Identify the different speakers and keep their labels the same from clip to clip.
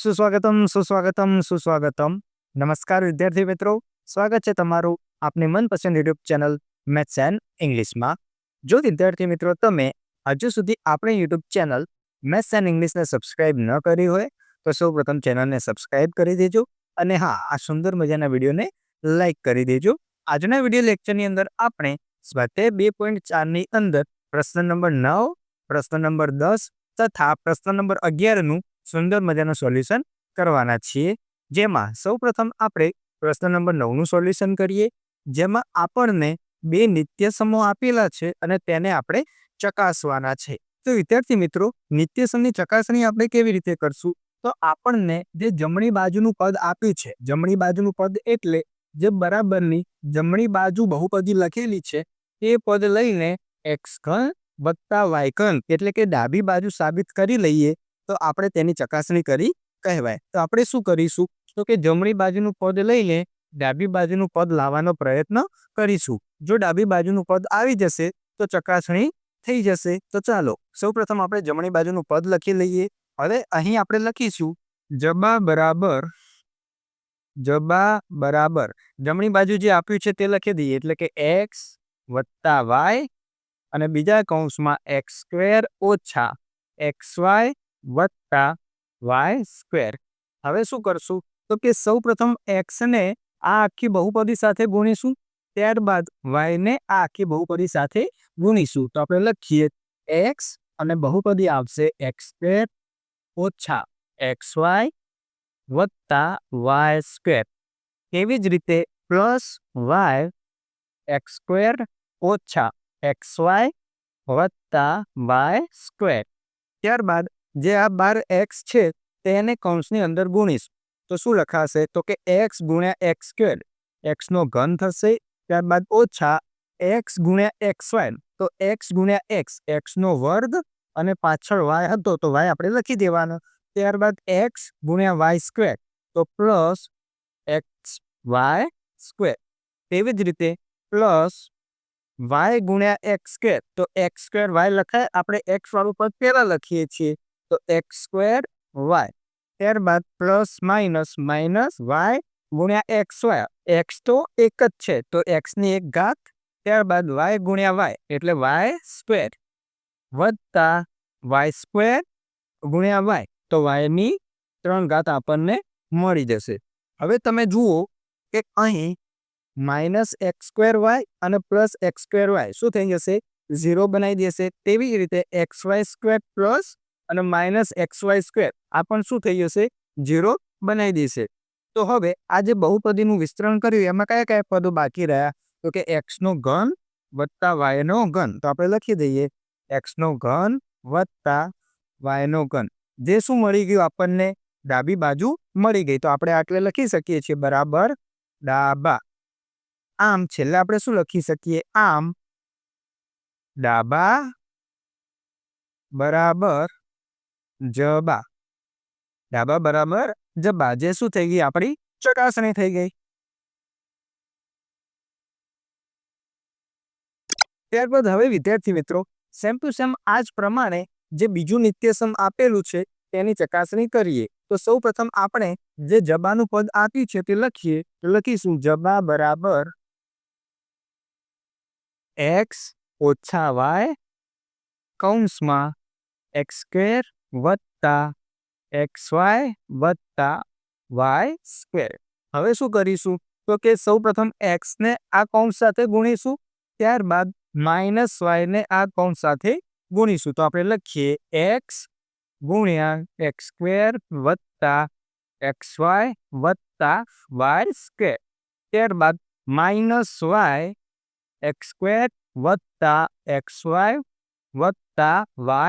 Speaker 1: સુસ્વાગતમ સુસ્વાગતમ સુસ્વાગતમ। નમસ્કાર વિદ્યાર્થી મિત્રો, સ્વાગત છે તમારું આપની મનપસંદ યુટ્યુબ ચેનલ મેથ્સ એન્ડ ઇંગ્લિશમાં। જો વિદ્યાર્થી મિત્રો તમે હજુ સુધી આપણી યુટ્યુબ ચેનલ મેથ્સ એન્ડ ઇંગ્લિશને સબસ્ક્રાઇબ ન કરી હોય તો સૌપ્રથમ ચેનલને સબસ્ક્રાઇબ કરી દેજો અને હા, આ સુંદર મજાના વિડીયોને લાઇક કરી દેજો। આજના વિડીયો લેક્ચરની અંદર આપણે સ્વાધ્યાય 2.4ની અંદર પ્રશ્ન નંબર 9, પ્રશ્ન નંબર 10 તથા પ્રશ્ન નંબર 11નું સુંદર મજાનું સોલ્યુશન કરવાના છીએ। જેમાં સૌપ્રથમ આપણે પ્રશ્ન નંબર 9નું સોલ્યુશન કરીએ, જેમાં આપણને બે નિત્યસમો આપેલા છે અને તેને આપણે ચકાસવાના છે। તો વિદ્યાર્થી મિત્રો, નિત્યસમની ચકાસણી આપણે કેવી રીતે કરશું? તો આપણને જે જમણી બાજુનું પદ આપ્યું છે, જમણી બાજુનું પદ એટલે જે બરાબરની જમણી બાજુ બહુપદી લખેલી છે તે પદ લઈને x ઘન વત્તા y ઘન એટલે કે ડાબી બાજુ સાબિત કરી લઈએ તો આપણે તેની ચકાસણી કરી કહેવાય। તો આપણે શું કરીશું? તો કે જમણી બાજુનું પદ લઈને ડાબી બાજુનું પદ લાવવાનો પ્રયત્ન કરીશું। જો ડાબી બાજુનું પદ આવી જશે તો ચકાસણી થઈ જશે। તો ચાલો સૌપ્રથમ આપણે જમણી બાજુનું પદ લખી લઈએ। હવે અહીં આપણે લખીશું જબા બરાબર જમણી બાજુ જે આપ્યું છે તે લખી દઈએ, એટલે કે x વત્તા y અને બીજા કૌંસમાં x સ્ક્વેર ઓછા xy વત્તા y સ્ક્વેર। હવે શું કરશું? તો કે સૌ પ્રથમ x ને આ આખી બહુપદી સાથે ગુણીશું, ત્યારબાદ y ને આ આખી બહુપદી સાથે ગુણીશું। તો આપણે લખીએ x અને બહુપદી આવશે x સ્ક્વેર ઓછા xy વત્તા y સ્ક્વેર। એવી જ રીતે પ્લસ y x સ્ક્વેર ઓછા xy વત્તા y સ્ક્વેર। ત્યારબાદ જે આ 12x છે તેને કૌંસની અંદર ગુણીશું તો શું લખાશે? તો કે x ગુણ્યા x સ્ક્વેર x નો ઘન થશે, ત્યારબાદ ઓછા x ગુણ્યા xy તો x ગુણ્યા x નો વર્ગ અને પાછળ y હતો તો y આપણે લખી દેવાનો, ત્યારબાદ x ગુણ્યા y સ્ક્વેર તો પ્લસ xy સ્ક્વેર। તેવી જ રીતે પ્લસ y ગુણ્યા x સ્ક્વેર તો x સ્ક્વેર y લખાય, આપણે x વાળું પદ પહેલા લખીએ છીએ તો x સ્ક્વેર y, ત્યારબાદ પ્લસ માઇનસ y ગુણ્યા xy, x તો એક જ છે તો x ની એક ઘાત, ત્યારબાદ y ગુણ્યા y એટલે y સ્ક્વેર વત્તા y સ્ક્વેર ગુણ્યા y તો y ની 3 ઘાત આપણને મળી જશે। હવે તમે જુઓ કે અહીં માઇનસ x સ્ક્વેર y અને પ્લસ x સ્ક્વેર y શું થઈ જશે? 0 બનાવી દેશે। તેવી જ રીતે xy સ્ક્વેર પ્લસ અને માઇનસ xy સ્ક્વેર આ પણ શું થઈ જશે? 0 બનાવી દેશે। તો હવે આ જે બહુપદીનું વિસ્તરણ કર્યું એમાં કયા કયા પદો બાકી રહ્યા? તો કે x નો ઘન વત્તા y નો ઘન, તો આપણે લખી દઈએ x નો ઘન વત્તા y નો ઘન, જે શું મળી ગયું આપણને? ડાબી બાજુ મળી ગઈ। તો આપણે આટલે લખી શકીએ છીએ બરાબર ડાબા। આમ છેલ્લે આપણે શું લખી શકીએ? આમ ડાબા બરાબર જબા, ડાબા બરાબર જબા, જે શું થઈ ગઈ? આપણી ચકાસણી થઈ ગઈ। ત્યારબાદ હવે વિદ્યાર્થી મિત્રો, સેમ ટુ સેમ આ જ પ્રમાણે જે બીજું નિત્યસમ આપેલું છે તેની ચકાસણી કરીએ। તો સૌ પ્રથમ આપણે જે જબાનું પદ આપ્યું છે તે લખીએ તો લખીશું જબા બરાબર x ઓછા y કૌંસમાં x સ્ક્વેર વત્તા xy વત્તા y સ્ક્વેર। હવે શું કરીશું? તો કે સૌ પ્રથમ x ને આ કૌંસ સાથે ગુણીશું, ત્યારબાદ માઇનસ y ને આ કૌંસ સાથે ગુણીશું। તો આપણે લખીએ x ગુણ્યા x સ્ક્વેર વત્તા xy વત્તા y સ્ક્વેર, ત્યારબાદ માઇનસ y x સ્ક્વેર વત્તા xy વત્તા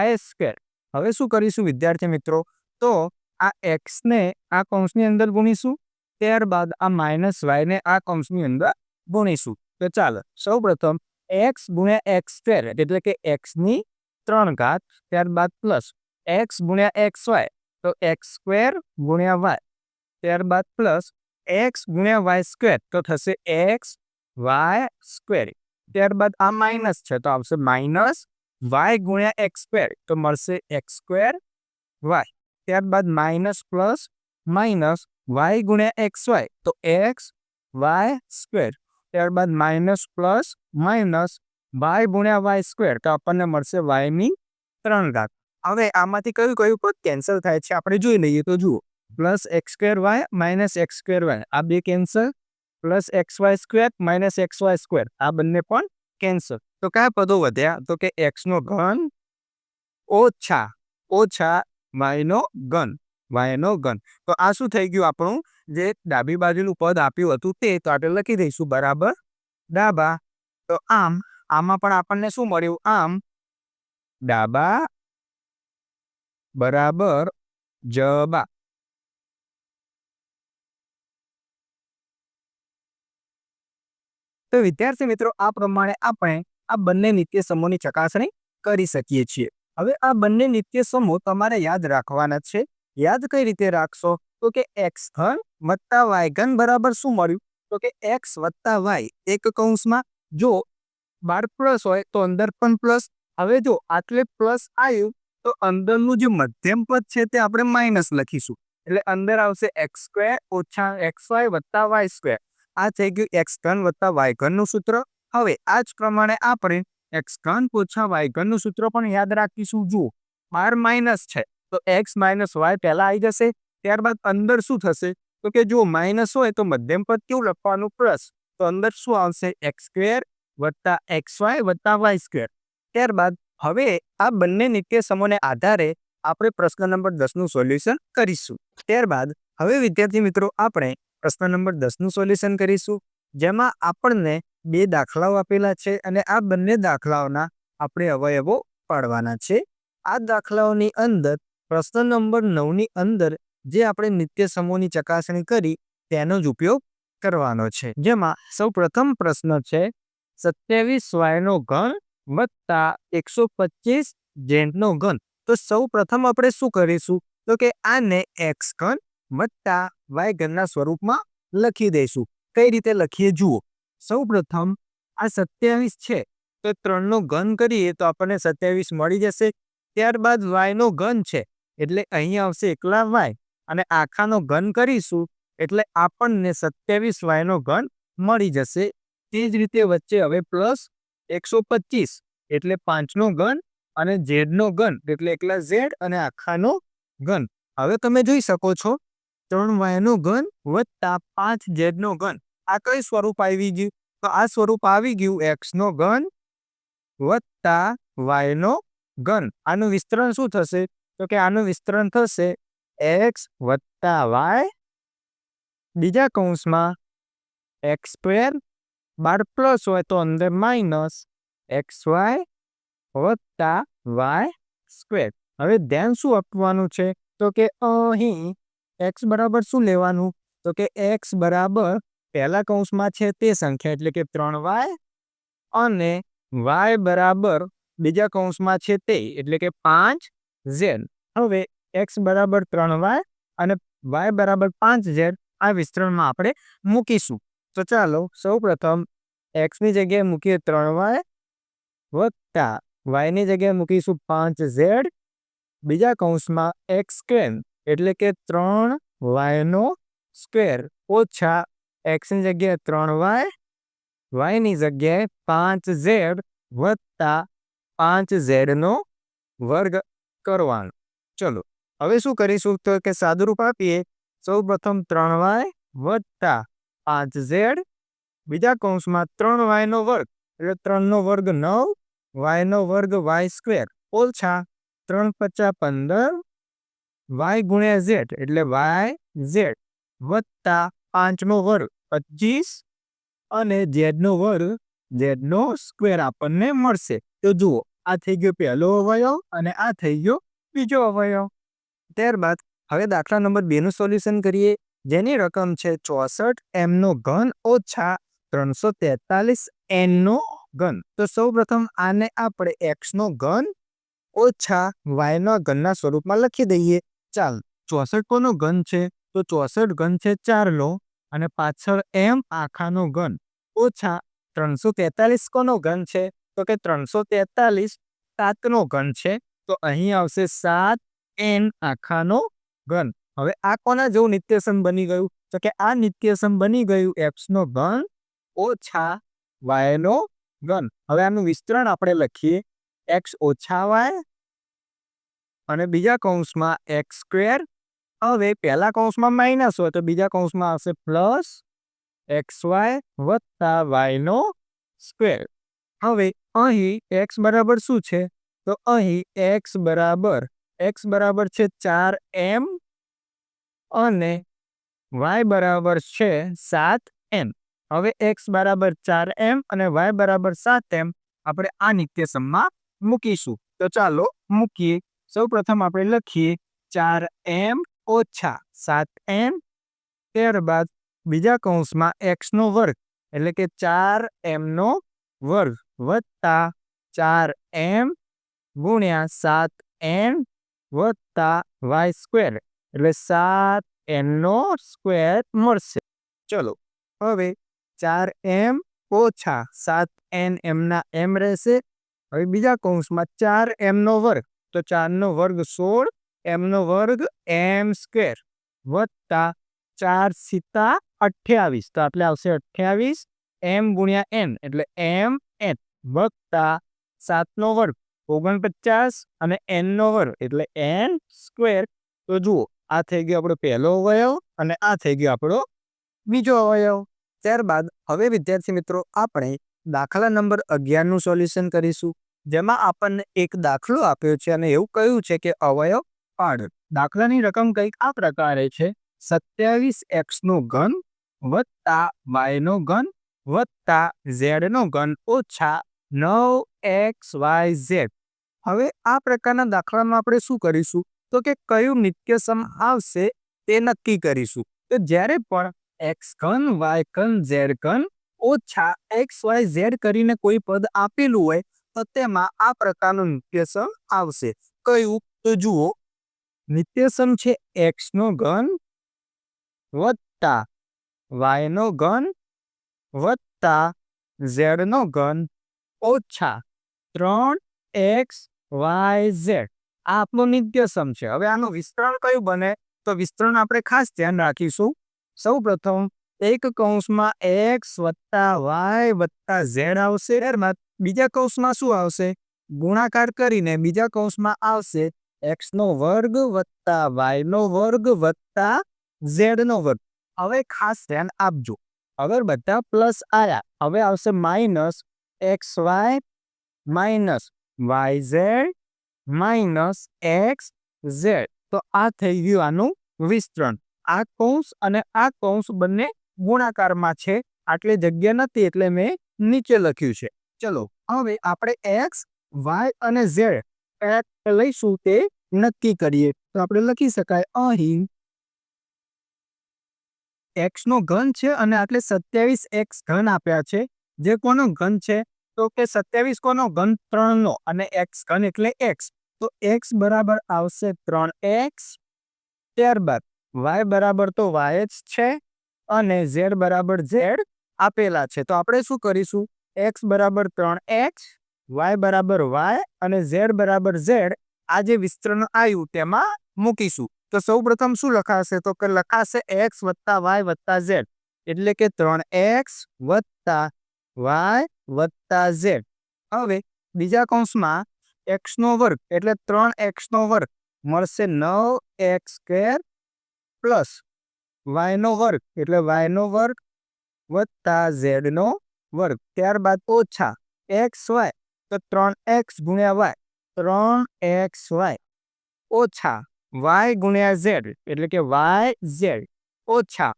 Speaker 1: y સ્ક્વેર। હવે શું કરીશું વિદ્યાર્થી મિત્રો? તો આ x ને આ કૌંસની અંદર ગુણીશું, ત્યારબાદ આ માઇનસ y ને આ કૌંસની અંદર ગુણીશું। તો ચાલો સૌ પ્રથમ x ગુણ્યા x સ્ક્વેર એટલે કે x ની 3 ઘાત, ત્યારબાદ પ્લસ x ગુણ્યા xy તો x સ્ક્વેર ગુણ્યા y, ત્યારબાદ પ્લસ x ગુણ્યા y સ્ક્વેર તો થશે x y સ્ક્વેર, ત્યારબાદ આ માઇનસ છે તો આવશે માઇનસ y ગુણ્યા x સ્ક્વેર તો મળશે x સ્ક્વેર y, ત્યારબાદ માઇનસ પ્લસ માઇનસ વાય ગુણ્યા એક્સ વાય તો એક્સ વાય સ્ક્વેર, ત્યારબાદ માઇનસ પ્લસ માઇનસ વાય ગુણ્યા વાય સ્ક્વેર તો આપણને મળશે વાયની 3 ઘાત. હવે આમાંથી કયું કયું પદ કેન્સલ થાય છે આપણે જોઈ લઈએ તો જુઓ, plus x square y minus x square y આ બે cancel, plus x y square minus x y square આ બંને પણ કેન્સલ. તો કયા પદો વધ્યા તો કે એક્સ નો ઘન ઓછા ઓછા વાયનો ઘન. તો આ શું થઈ ગયું આપણું જે ડાબી બાજુનું પદ આપ્યું હતું તે તો આપણે લખી દઈશું બરાબર ડાબા. તો આમાં પણ આપણને શું મળ્યું, આમ ડાબા બરાબર જબા. તો વિદ્યાર્થી મિત્રો આ પ્રમાણે આપણે આ બંને નિત્ય સમૂહની ચકાસણી કરી શકીએ છીએ. હવે આ બંને નિત્ય સમૂહ તમારે યાદ રાખવાના છે. યાદ કઈ રીતે રાખશો તો કે એક્સ ઘન વત્તા વાય ઘન બરાબર શું મળ્યું તો કે એક્સ વત્તા વાય એક કૌંસમાં જો 12 પ્લસ હોય તો અંદર પણ પ્લસ. હવે જો આટલે પ્લસ આવ્યું તો અંદરનું જે મધ્યમ પદ છે તે આપણે માઇનસ લખીશું એટલે અંદર આવશે એક્સ સ્ક્વેર ઓછા એક્સ વાય વત્તા વાય સ્ક્વેર. આ થઈ ગયું એક્સ ઘન વત્તા વાય ઘનનું સૂત્ર. હવે આ જ પ્રમાણે આપણે એક્સ ઘન ઓછા વાય ઘનનું સૂત્ર પણ યાદ રાખીશું. જુઓ 12 માઇનસ છે તો એક્સ માઇનસ વાય પહેલા આવી જશે, ત્યારબાદ અંદર શું થશે તો કે જો માઇનસ હોય તો મધ્યમ પદ કેવું લખવાનું પ્લસ, તો અંદર શું આવશે એક્સ સ્ક્વેર વત્તા એક્સ વાય વત્તા વાય સ્ક્વેર. ત્યારબાદ હવે આ બંને નિત્ય સમૂહને આધારે આપણે પ્રશ્ન નંબર 10 નું સોલ્યુશન કરીશું. ત્યારબાદ હવે વિદ્યાર્થી મિત્રો આપણે પ્રશ્ન નંબર 10 નું સોલ્યુશન કરીશું, જેમાં આપણને બે દાખલાઓ આપેલા છે અને આ બંને દાખલાઓના આપણે અવયવો પાડવાના છે. આ દાખલાઓની અંદર પ્રશ્ન નંબર 9 ની અંદર જે આપણે નિત્ય સમૂહની ચકાસણી કરી તેનો જ ઉપયોગ કરવાનો છે. જેમાં સૌ પ્રથમ પ્રશ્ન છે 27y નો ઘન વત્તા 125 z નો ઘન. તો સૌ પ્રથમ આપણે શું કરીશું તો કે આને એક્સ ઘન વત્તા વાય ઘનના સ્વરૂપમાં લખી દઈશું. કઈ રીતે લખીએ જુઓ, સૌ પ્રથમ આ 27 છે તો 3 નો ઘન કરીએ તો આપણને 27 મળી જશે. ત્યારબાદ વાય નો ઘન છે એટલે અહીં આવશે એકલા વાય અને આખાનો ઘન કરીશું એટલે આપણને 27y નો ઘન મળી જશે. તે જ રીતે વચ્ચે હવે પ્લસ 125 એટલે 5 નો ઘન અને z નો ઘન એટલે એકલા z અને આખાનો ઘન. હવે તમે જોઈ શકો છો 3y નો ઘન વત્તા 5z નો ઘન. આ કઈ સ્વરૂપ આવી ગયું તો આ સ્વરૂપ આવી ગયું x નો ઘન વત્તા y નો ઘન. આનું વિસ્તરણ શું થશે તો કે આનું વિસ્તરણ થશે x વત્તા y બીજા કૌંસમાં એક્સ સ્ક્વેર 12 પ્લસ હોય તો અંદર માઇનસ એક્સ વાય વત્તા વાય સ્ક્વેર. હવે ધ્યાન શું આપવાનું છે તો કે અહીં એક્સ બરાબર શું લેવાનું તો કે એક્સ બરાબર પહેલા કૌંસમાં છે તે સંખ્યા એટલે કે 3y અને વાય બરાબર બીજા કૌંસમાં છે તે એટલે કે 5z. હવે એક્સ બરાબર 3y અને વાય બરાબર 5z આ વિસ્તરણમાં આપણે મૂકીશું. તો ચાલો સૌ પ્રથમ એક્સ ની જગ્યાએ મૂકીએ 3y વત્તા વાય ની જગ્યાએ મૂકીશું 5z બીજા કૌંસમાં એક્સ સ્ક્વેર એટલે કે 3y નો સ્ક્વેર ઓછા એક્સ ની જગ્યાએ 3y વાય ની જગ્યાએ 5z વત્તા 5z નો વર્ગ કરવાનો. ચલો હવે શું કરીશું તો કે સાદુરૂપ આપીએ. સૌ પ્રથમ 3y વત્તા 5z બીજા કૌંસમાં 3y નો વર્ગ એટલે 3 નો વર્ગ 9 y નો વર્ગ y સ્ક્વેર ઓછા 3 × 5 = 15 y ગુણ્યા z એટલે yz વત્તા 5 નો વર્ગ 25 અને z નો વર્ગ z નો સ્ક્વેર આપણને મળશે. તો જુઓ આ થઈ ગયો પહેલો અવયવ અને આ થઈ ગયો બીજો અવયવ. ત્યારબાદ હવે દાખલા નંબર 2 નું સોલ્યુશન કરીએ, જેની રકમ છે 64 m નો ઘન ઓછા 343 n નો ઘન. તો સૌ પ્રથમ આને આપણે x નો ઘન ઓછા y નો ઘનના સ્વરૂપમાં લખી દઈએ. ચાલ 64 કોનો ઘન છે તો 64 ઘન છે 4 નો અને પાછળ m આખાનો ઘન ઓછા 343 કોનો ઘન છે તો કે 343 7 નો ઘન છે તો અહીં આવશે 7n આખાનો ઘન. હવે આ કોના જેવું નિત્યસમ બની ગયું? તો કે આ નિત્યસમ બની ગયું x નો ઘન ઓછા y નો ઘન. હવે આનું વિસ્તરણ આપણે લખીએ x ઓછા y અને બીજા કૌંસમાં x સ્ક્વેર. હવે પહેલા કૌંસમાં માઇનસ હોય તો બીજા કૌંસમાં આવશે પ્લસ xy વત્તા y નો સ્ક્વેર. હવે અહીં x બરાબર શું છે? તો અહીં x બરાબર છે 4m અને y બરાબર છે 7m. હવે x બરાબર 4m અને y બરાબર 7m આપણે આ નિત્યસમમાં મૂકીશું. તો ચાલો મૂકીએ. સૌ પ્રથમ આપણે લખીએ 4m ઓછા 7m, ત્યારબાદ બીજા કૌંસમાં x નો વર્ગ એટલે કે 4m નો વર્ગ વત્તા 4m ગુણ્યા 7n વત્તા y સ્ક્વેર એટલે 7n નો સ્ક્વેર મળશે. ચલો હવે 4m ઓછા 7n એમના એમ રહેશે. હવે બીજા કૌંસમાં 4m નો વર્ગ તો 4 નો વર્ગ 16 m નો વર્ગ m સ્ક્વેર વત્તા 4 × 28 તો એટલે આવશે 28 m ગુણ્યા n એટલે m n વત્તા 7 નો વર્ગ 49 અને n નો વર્ગ એટલે n સ્ક્વેર. તો જુઓ આ થઈ ગયો આપણો પહેલો અવયવ અને આ થઈ ગયો આપણો બીજો અવયવ. ત્યારબાદ હવે વિદ્યાર્થી મિત્રો આપણે દાખલા નંબર 11 નું સોલ્યુશન કરીશું, જેમાં આપણને એક દાખલો આપ્યો છે અને એવું કહ્યું છે કે અવયવ પાડ. દાખલાની રકમ કંઈક આ પ્રકારે છે: 27x નો ઘન વત્તા y નો ઘન વત્તા z નો ઘન ઓછા 9xyz. હવે આ પ્રકારના દાખલામાં આપણે શું કરીશું? તો કે કયું નિત્યસમ આવશે તે નક્કી કરીશું. તો જ્યારે પણ x ઘન y ઘન z ઘન ઓછા xyz કરીને કોઈ પદ આપેલું હોય તો તેમાં આ પ્રકારનું નિત્યસમ આવશે. કયું? તો જુઓ, નિત્યસમ છે x નો ઘન વત્તા y નો ઘન વત્તા z નો ઘન ઓછા 3xyz. આ આપણું નિત્યસમ છે. હવે આનું વિસ્તરણ કયું બને? તો વિસ્તરણ આપણે ખાસ ધ્યાન રાખીશું. સૌ પ્રથમ એક કૌંસમાં x વત્તા y વત્તા z આવશે. ત્યારબાદ બીજા કૌંસમાં શું આવશે? ગુણાકાર કરીને બીજા કૌંસમાં આવશે x નો વર્ગ વત્તા y નો વર્ગ વત્તા z નો વર્ગ. હવે ખાસ ધ્યાન આપજો, અગર બધા પ્લસ આયા હવે આવશે minus xy minus yz minus xz. તો આ થઈ ગયું આનું વિસ્તરણ. આ કૌંસ અને આ કૌંસ બંને ગુણાકારમાં છે, આટલી જગ્યા નથી એટલે મેં નીચે લખ્યું છે. ચલો હવે આપણે x y અને z લઈશું તે નક્કી કરીએ. તો આપણે લખી શકાય અહીં x નો ઘન છે અને આટલે 27x ઘન આપ્યા છે. જે કોનો ઘન છે? તો કે 27 કોનો ઘન? 3 નો અને x ઘન એટલે x. તો x બરાબર આવશે 3x. ત્યારબાદ y બરાબર તો y જ છે અને z બરાબર z આપેલા છે. તો આપણે શું કરીશું? x બરાબર 3x, y બરાબર y અને z બરાબર z આ જે વિસ્તરણ આવ્યું તેમાં મૂકીશું. તો સૌ પ્રથમ શું લખાશે? તો કે લખાશે x વત્તા y વત્તા z એટલે કે 3x વત્તા y વત્તા z. હવે બીજા કૌંસમાં x નો વર્ગ એટલે 3x નો વર્ગ મળશે 9x સ્ક્વેર પ્લસ y નો વર્ગ એટલે y નો વર્ગ વત્તા z નો વર્ગ. ત્યારબાદ ઓછા xy તો 3x ગુણ્યા y 3xy ઓછા y ગુણ્યા z એટલે કે yz ઓછા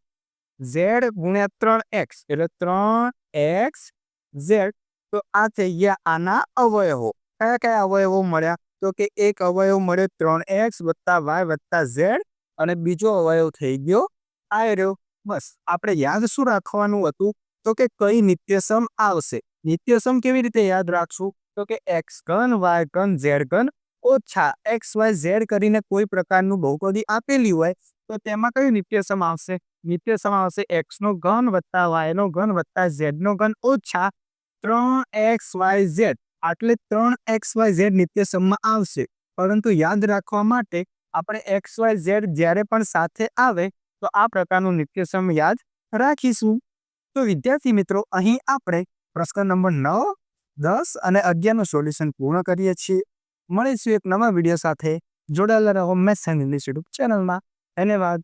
Speaker 1: z ગુણ્યા 3x એટલે 3xz. તો આ થઈ ગયા આના અવયવો. કયા કયા અવયવો મળ્યા? તો કે એક અવયવ મળ્યો 3x વત્તા y વત્તા z અને બીજો અવયવ થઈ ગયો આ રહ્યો. બસ આપણે યાદ શું રાખવાનું હતું? તો કે કઈ નિત્યસમ આવશે. નિત્યસમ કેવી રીતે યાદ રાખશું? તો કે x ઘન y ઘન z ઘન ઓછા xyz કરીને કોઈ પ્રકારનું બહુપદી આપેલી હોય તો તેમાં કયું નિત્યસમ આવશે? નિત્યસમ આવશે x નો ઘન વત્તા y નો ઘન વત્તા z નો ઘન ઓછા 3xyz. આટલે 3xyz નિત્યસમમાં આવશે. પરંતુ યાદ રાખવા માટે આપણે એક્સ વાય ઝેડ જ્યારે પણ સાથે આવે તો આ પ્રકારનું નિત્યસમ યાદ રાખીશું. તો વિદ્યાર્થી મિત્રો, અહીં આપણે પ્રશ્ન નંબર 9, 10 અને 11નું સોલ્યુશન પૂર્ણ કરીએ છીએ. મળીશું એક નવા વિડીયો સાથે. જોડાયેલા રહો મેથ્સ એન્ડ ઇંગ્લિશ યુટ્યુબ ચેનલમાં. ધન્યવાદ.